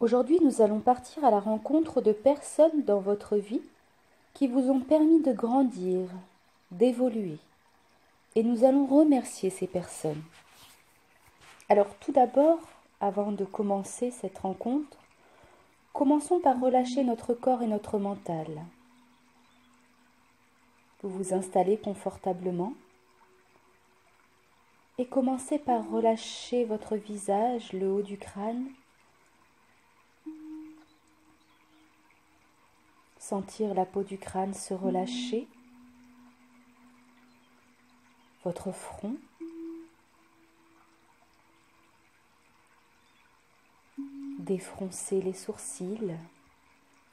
Aujourd'hui, nous allons partir à la rencontre de personnes dans votre vie qui vous ont permis de grandir, d'évoluer. Et nous allons remercier ces personnes. Alors tout d'abord, avant de commencer cette rencontre, commençons par relâcher notre corps et notre mental. Vous vous installez confortablement et commencez par relâcher votre visage, le haut du crâne. Sentir la peau du crâne se relâcher, votre front, défroncer les sourcils,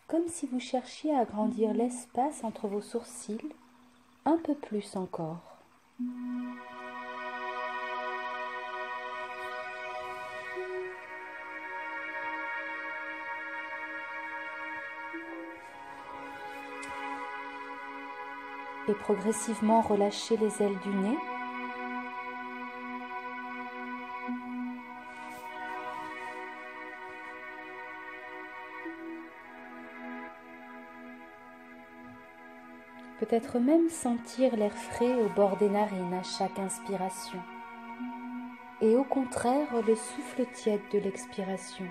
comme si vous cherchiez à agrandir l'espace entre vos sourcils un peu plus encore. Et progressivement relâcher les ailes du nez. Peut-être même sentir l'air frais au bord des narines à chaque inspiration. Et au contraire, le souffle tiède de l'expiration.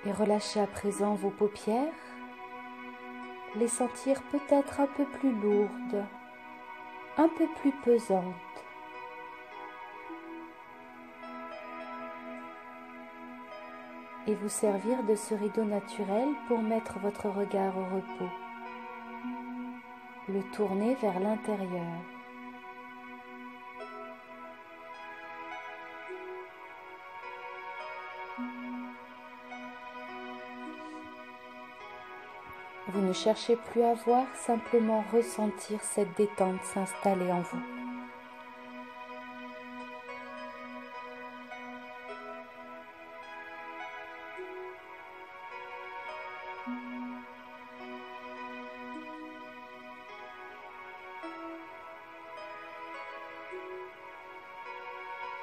Et relâchez à présent vos paupières, les sentir peut-être un peu plus lourdes, un peu plus pesantes. Et vous servir de ce rideau naturel pour mettre votre regard au repos, le tourner vers l'intérieur. Vous ne cherchez plus à voir, simplement ressentir cette détente s'installer en vous.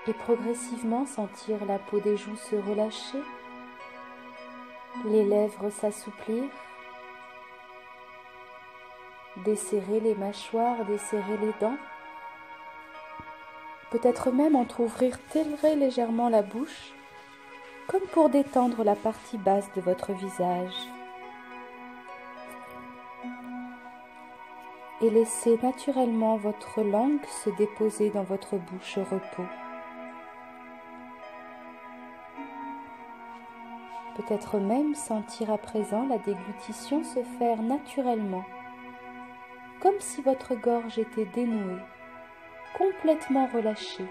Et progressivement sentir la peau des joues se relâcher, les lèvres s'assouplir, desserrer les mâchoires, desserrer les dents, peut-être même entrouvrir très légèrement la bouche, comme pour détendre la partie basse de votre visage. Et laissez naturellement votre langue se déposer dans votre bouche au repos. Peut-être même sentir à présent la déglutition se faire naturellement, comme si votre gorge était dénouée, complètement relâchée.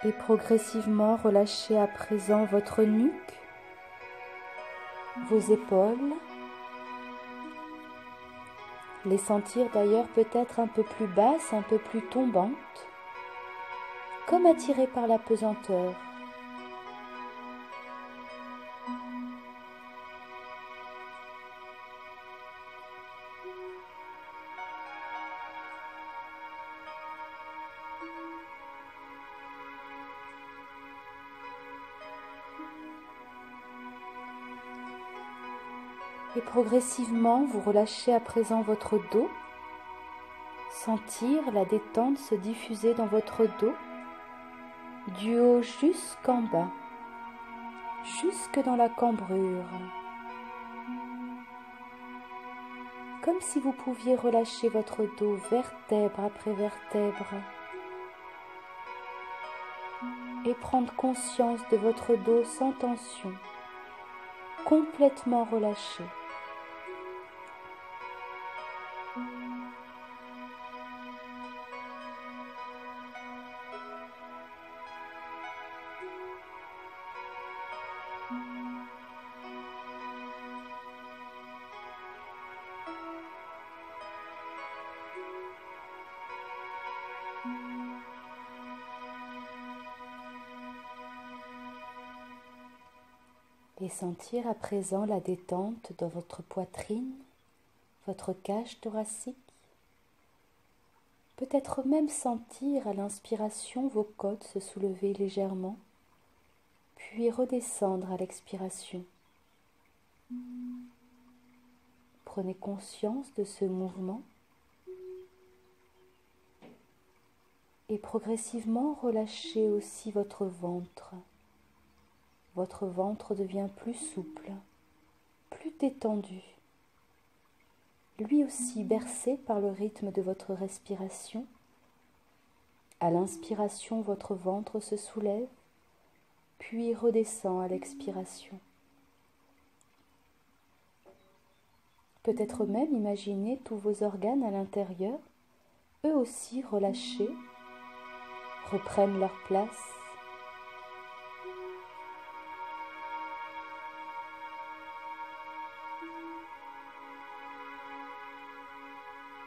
Et progressivement relâchez à présent votre nuque, vos épaules, les sentir d'ailleurs peut-être un peu plus basses, un peu plus tombantes, comme attirées par la pesanteur. Et progressivement, vous relâchez à présent votre dos, sentir la détente se diffuser dans votre dos, du haut jusqu'en bas, jusque dans la cambrure. Comme si vous pouviez relâcher votre dos vertèbre après vertèbre et prendre conscience de votre dos sans tension, complètement relâché. Et sentir à présent la détente dans votre poitrine, votre cage thoracique. Peut-être même sentir à l'inspiration vos côtes se soulever légèrement, puis redescendre à l'expiration. Prenez conscience de ce mouvement et progressivement relâchez aussi votre ventre. Votre ventre devient plus souple, plus détendu, lui aussi bercé par le rythme de votre respiration. À l'inspiration, votre ventre se soulève, puis redescend à l'expiration. Peut-être même imaginer tous vos organes à l'intérieur, eux aussi relâchés, reprennent leur place.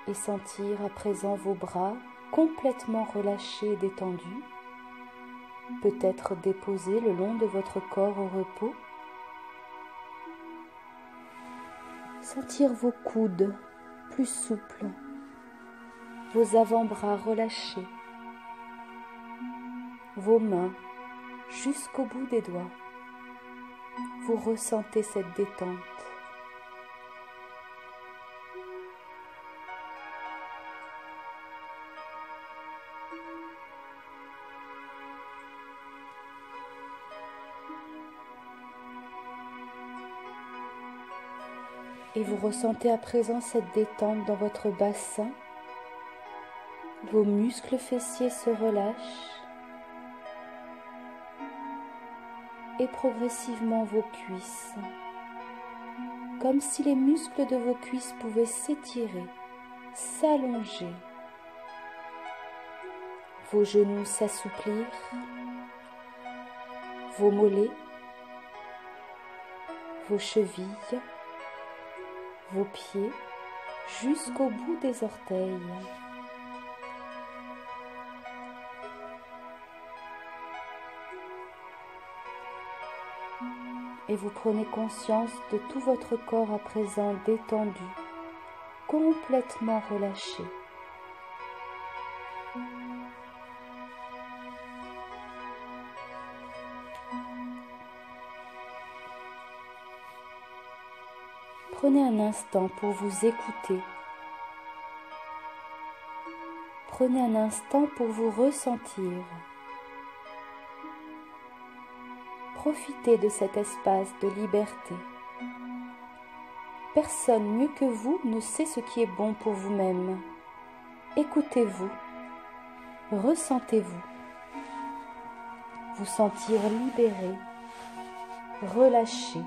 Et sentir à présent vos bras complètement relâchés et détendus, peut-être déposés le long de votre corps au repos. Sentir vos coudes plus souples, vos avant-bras relâchés, vos mains jusqu'au bout des doigts. Vous ressentez cette détente. Et vous ressentez à présent cette détente dans votre bassin. Vos muscles fessiers se relâchent. Et progressivement vos cuisses. Comme si les muscles de vos cuisses pouvaient s'étirer, s'allonger. Vos genoux s'assouplir. Vos mollets. Vos chevilles. Vos pieds jusqu'au bout des orteils. Et vous prenez conscience de tout votre corps à présent détendu, complètement relâché. Prenez un instant pour vous écouter. Prenez un instant pour vous ressentir. Profitez de cet espace de liberté. Personne mieux que vous ne sait ce qui est bon pour vous-même. Écoutez-vous, ressentez-vous. Vous sentir libéré, relâché.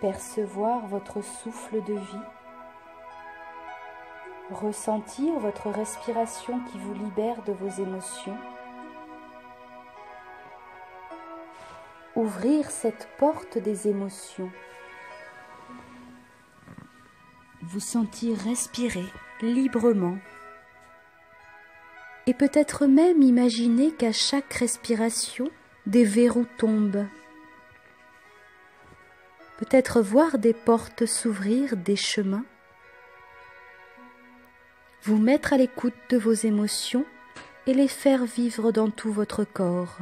Percevoir votre souffle de vie, ressentir votre respiration qui vous libère de vos émotions, ouvrir cette porte des émotions, vous sentir respirer librement et peut-être même imaginer qu'à chaque respiration, des verrous tombent. Peut-être voir des portes s'ouvrir, des chemins. Vous mettre à l'écoute de vos émotions et les faire vivre dans tout votre corps.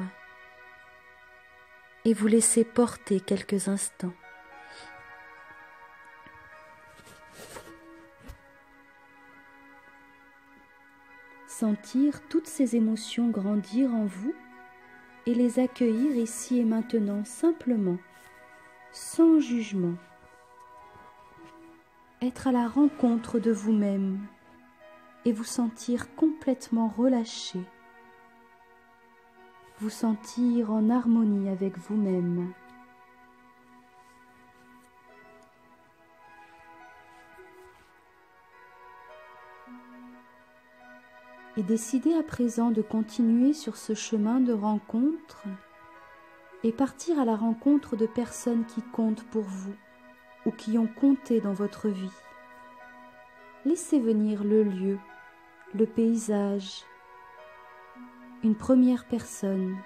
Et vous laisser porter quelques instants. Sentir toutes ces émotions grandir en vous et les accueillir ici et maintenant simplement. Sans jugement, être à la rencontre de vous-même et vous sentir complètement relâché, vous sentir en harmonie avec vous-même. Et décidez à présent de continuer sur ce chemin de rencontre et partir à la rencontre de personnes qui comptent pour vous ou qui ont compté dans votre vie. Laissez venir le lieu, le paysage, une première personne.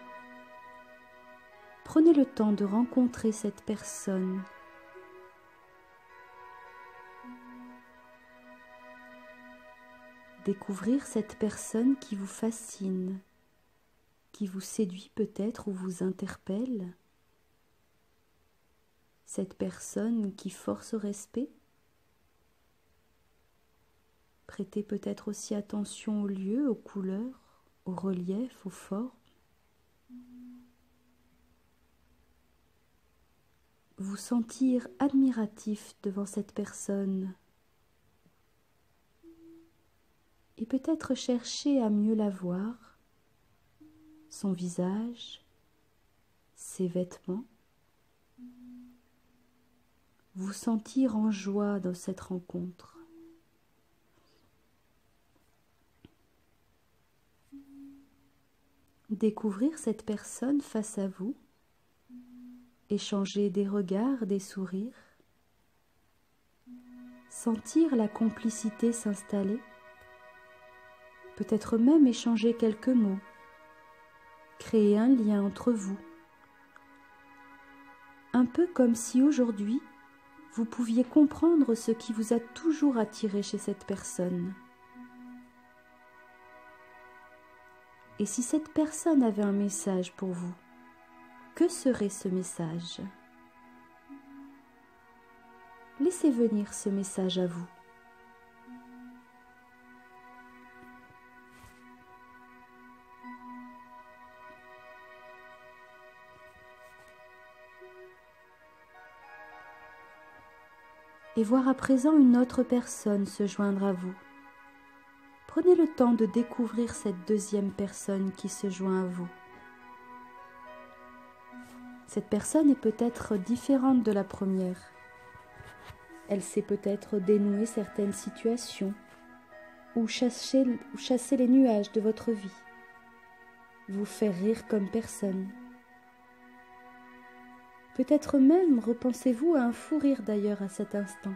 Prenez le temps de rencontrer cette personne. Découvrir cette personne qui vous fascine, qui vous séduit peut-être ou vous interpelle. Cette personne qui force au respect. Prêtez peut-être aussi attention aux lieux, aux couleurs, aux reliefs, aux formes. Vous sentir admiratif devant cette personne. Et peut-être chercher à mieux la voir, son visage, ses vêtements. Vous sentir en joie dans cette rencontre. Découvrir cette personne face à vous, échanger des regards, des sourires, sentir la complicité s'installer, peut-être même échanger quelques mots, créer un lien entre vous. Un peu comme si aujourd'hui, vous pouviez comprendre ce qui vous a toujours attiré chez cette personne. Et si cette personne avait un message pour vous, que serait ce message? Laissez venir ce message à vous. Et voir à présent une autre personne se joindre à vous. Prenez le temps de découvrir cette deuxième personne qui se joint à vous. Cette personne est peut-être différente de la première. Elle sait peut-être dénouer certaines situations ou chasser les nuages de votre vie, vous faire rire comme personne. Peut-être même repensez-vous à un fou rire d'ailleurs à cet instant.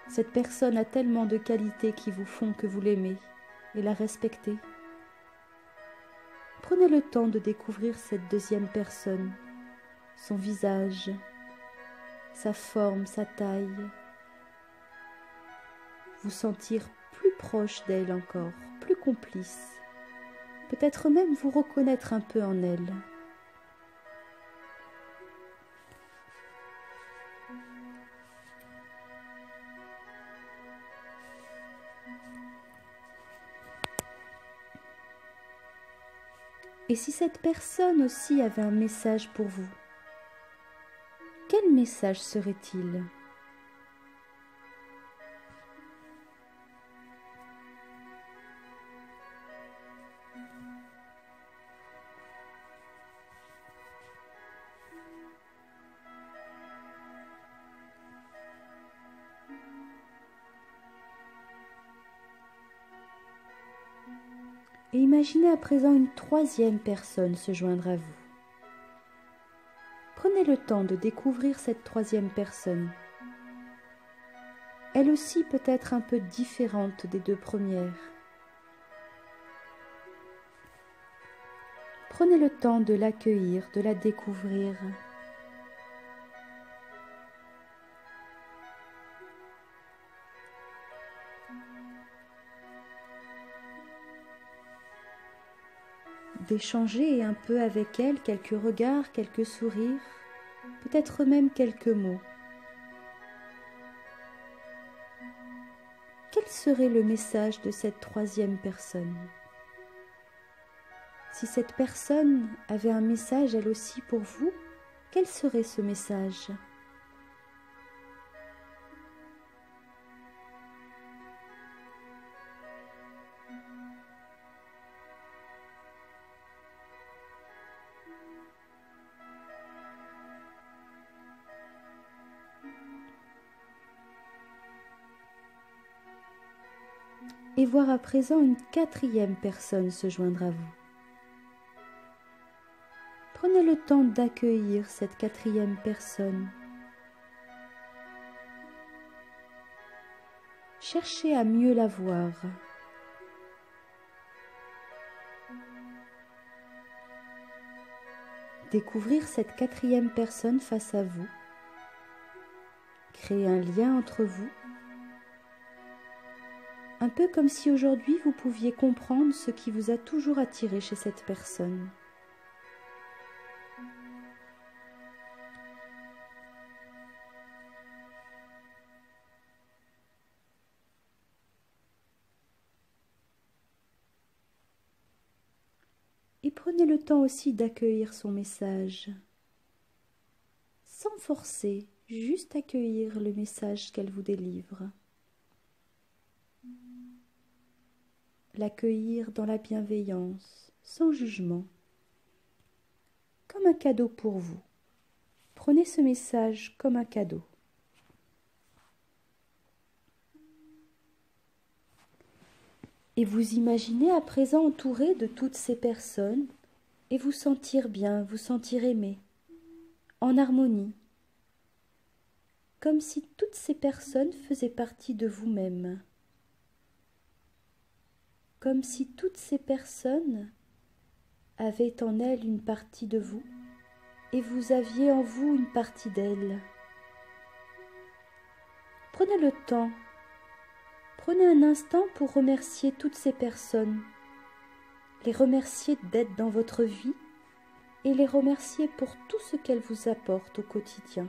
Cette personne a tellement de qualités qui vous font que vous l'aimez et la respectez. Prenez le temps de découvrir cette deuxième personne, son visage, sa forme, sa taille. Vous sentir plus proche d'elle encore, plus complice. Peut-être même vous reconnaître un peu en elle. Et si cette personne aussi avait un message pour vous, quel message serait-il ? Et imaginez à présent une troisième personne se joindre à vous. Prenez le temps de découvrir cette troisième personne. Elle aussi peut être un peu différente des deux premières. Prenez le temps de l'accueillir, de la découvrir. D'échanger un peu avec elle, quelques regards, quelques sourires, peut-être même quelques mots. Quel serait le message de cette troisième personne ? Si cette personne avait un message elle aussi pour vous, quel serait ce message ? Et voir à présent une quatrième personne se joindre à vous. Prenez le temps d'accueillir cette quatrième personne. Cherchez à mieux la voir. découvrir cette quatrième personne face à vous, créer un lien entre vous, un peu comme si aujourd'hui vous pouviez comprendre ce qui vous a toujours attiré chez cette personne. Et prenez le temps aussi d'accueillir son message, sans forcer, juste accueillir le message qu'elle vous délivre. L'accueillir dans la bienveillance, sans jugement, comme un cadeau pour vous. Prenez ce message comme un cadeau. Et vous imaginez à présent entouré de toutes ces personnes et vous sentir bien, vous sentir aimé, en harmonie, comme si toutes ces personnes faisaient partie de vous-même, comme si toutes ces personnes avaient en elles une partie de vous et vous aviez en vous une partie d'elles. Prenez le temps. Prenez un instant pour remercier toutes ces personnes, les remercier d'être dans votre vie et les remercier pour tout ce qu'elles vous apportent au quotidien.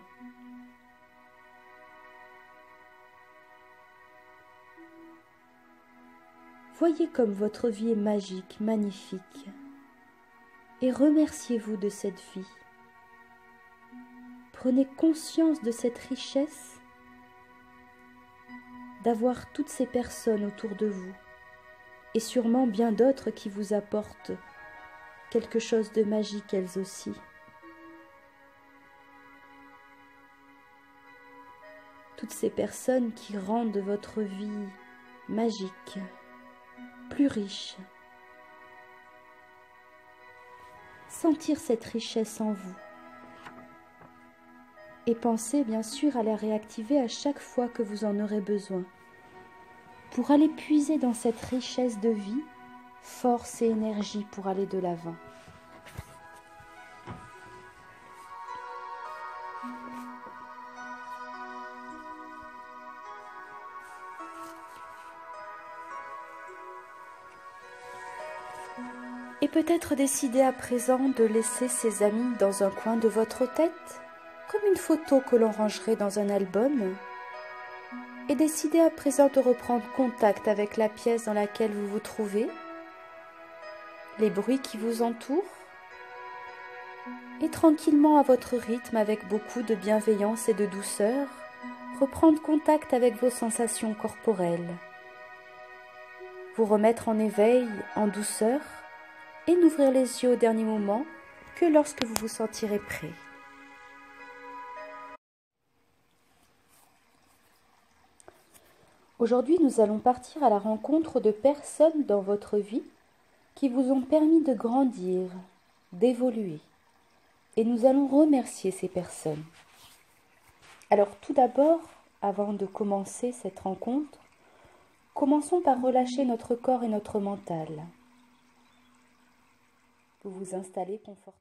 Voyez comme votre vie est magique, magnifique, et remerciez-vous de cette vie. Prenez conscience de cette richesse d'avoir toutes ces personnes autour de vous, et sûrement bien d'autres qui vous apportent quelque chose de magique elles aussi. Toutes ces personnes qui rendent votre vie magique, plus riche. Sentir cette richesse en vous. Et pensez bien sûr à la réactiver à chaque fois que vous en aurez besoin, pour aller puiser dans cette richesse de vie, force et énergie pour aller de l'avant. Et peut-être décider à présent de laisser ces amis dans un coin de votre tête, comme une photo que l'on rangerait dans un album, et décidez à présent de reprendre contact avec la pièce dans laquelle vous vous trouvez, les bruits qui vous entourent, et tranquillement à votre rythme, avec beaucoup de bienveillance et de douceur, reprendre contact avec vos sensations corporelles, vous remettre en éveil, en douceur, et n'ouvrir les yeux au dernier moment que lorsque vous vous sentirez prêt. Aujourd'hui, nous allons partir à la rencontre de personnes dans votre vie qui vous ont permis de grandir, d'évoluer. Et nous allons remercier ces personnes. Alors tout d'abord, avant de commencer cette rencontre, commençons par relâcher notre corps et notre mental. Vous vous installez confortablement.